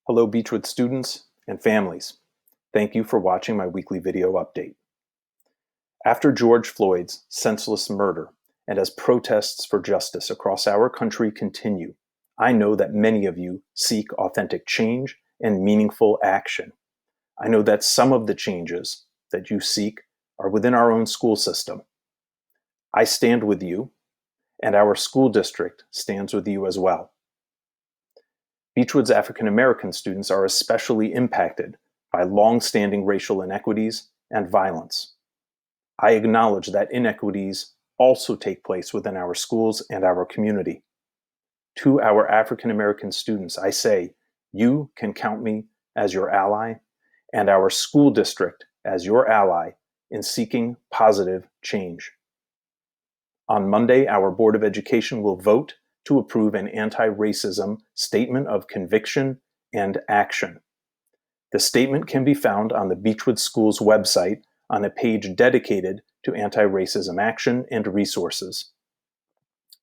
Hello Beechwood students and families. Thank you for watching my weekly video update. After George Floyd's senseless murder and as protests for justice across our country continue, I know that many of you seek authentic change and meaningful action. I know that some of the changes that you seek are within our own school system. I stand with you, and our school district stands with you as well. Beechwood's African American students are especially impacted by long-standing racial inequities and violence. I acknowledge that inequities also take place within our schools and our community. To our African American students, I say, you can count me as your ally and our school district as your ally in seeking positive change. On Monday, our Board of Education will vote to approve an anti-racism statement of conviction and action. The statement can be found on the Beechwood Schools website on a page dedicated to anti-racism action and resources.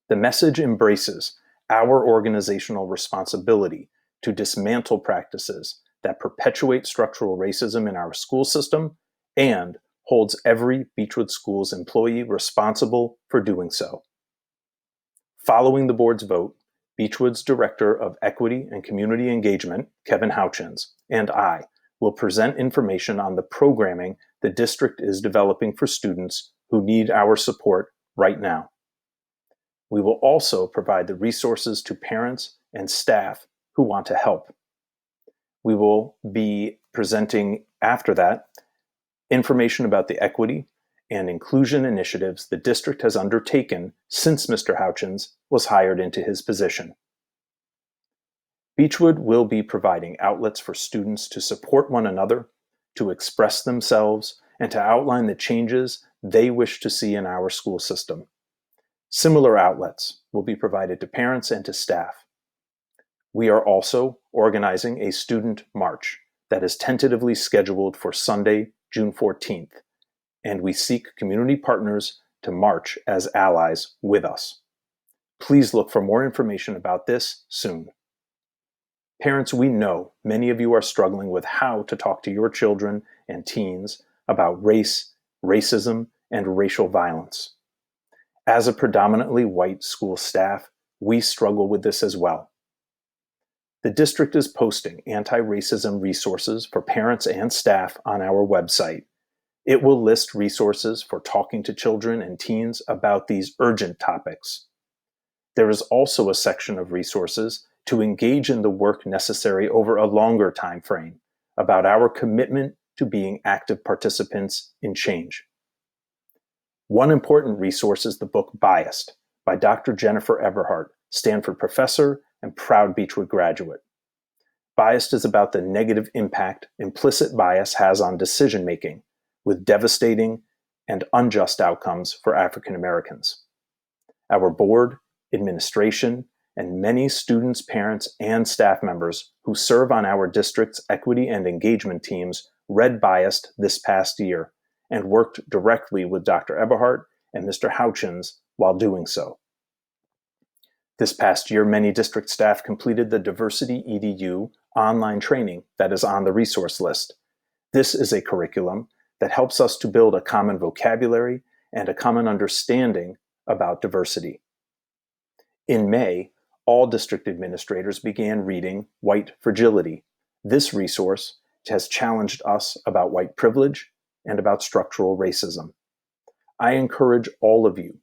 The message embraces our organizational responsibility to dismantle practices that perpetuate structural racism in our school system and holds every Beechwood Schools employee responsible for doing so. Following the board's vote, Beechwood's Director of Equity and Community Engagement, Kevin Houchins, and I will present information on the programming the district is developing for students who need our support right now. We will also provide the resources to parents and staff who want to help. We will be presenting after that information about the equity and inclusion initiatives the district has undertaken since Mr. Houchins was hired into his position. Beechwood will be providing outlets for students to support one another, to express themselves, and to outline the changes they wish to see in our school system. Similar outlets will be provided to parents and to staff. We are also organizing a student march that is tentatively scheduled for Sunday, June 14th. And we seek community partners to march as allies with us. Please look for more information about this soon. Parents, we know many of you are struggling with how to talk to your children and teens about race, racism, and racial violence. As a predominantly white school staff, we struggle with this as well. The district is posting anti-racism resources for parents and staff on our website. It will list resources for talking to children and teens about these urgent topics. There is also a section of resources to engage in the work necessary over a longer time frame about our commitment to being active participants in change. One important resource is the book Biased by Dr. Jennifer Everhart, Stanford professor and proud Beechwood graduate. Biased is about the negative impact implicit bias has on decision-making, with devastating and unjust outcomes for African Americans. Our board, administration, and many students, parents, and staff members who serve on our district's equity and engagement teams read Biased this past year and worked directly with Dr. Eberhardt and Mr. Houchins while doing so. This past year, many district staff completed the Diversity EDU online training that is on the resource list. This is a curriculum that helps us to build a common vocabulary and a common understanding about diversity. In May, all district administrators began reading White Fragility. This resource has challenged us about white privilege and about structural racism. I encourage all of you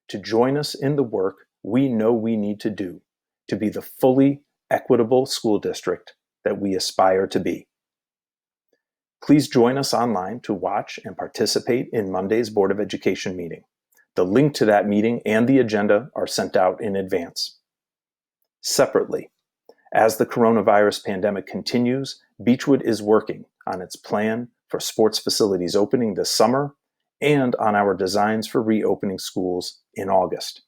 to join us in the work we know we need to do to be the fully equitable school district that we aspire to be. Please join us online to watch and participate in Monday's Board of Education meeting. The link to that meeting and the agenda are sent out in advance. Separately, as the coronavirus pandemic continues, Beechwood is working on its plan for sports facilities opening this summer and on our designs for reopening schools in August.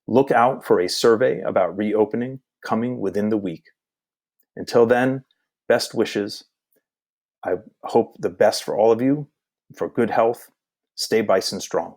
Look out for a survey about reopening coming within the week. Until then, best wishes. I hope the best for all of you, for good health. Stay Bison strong.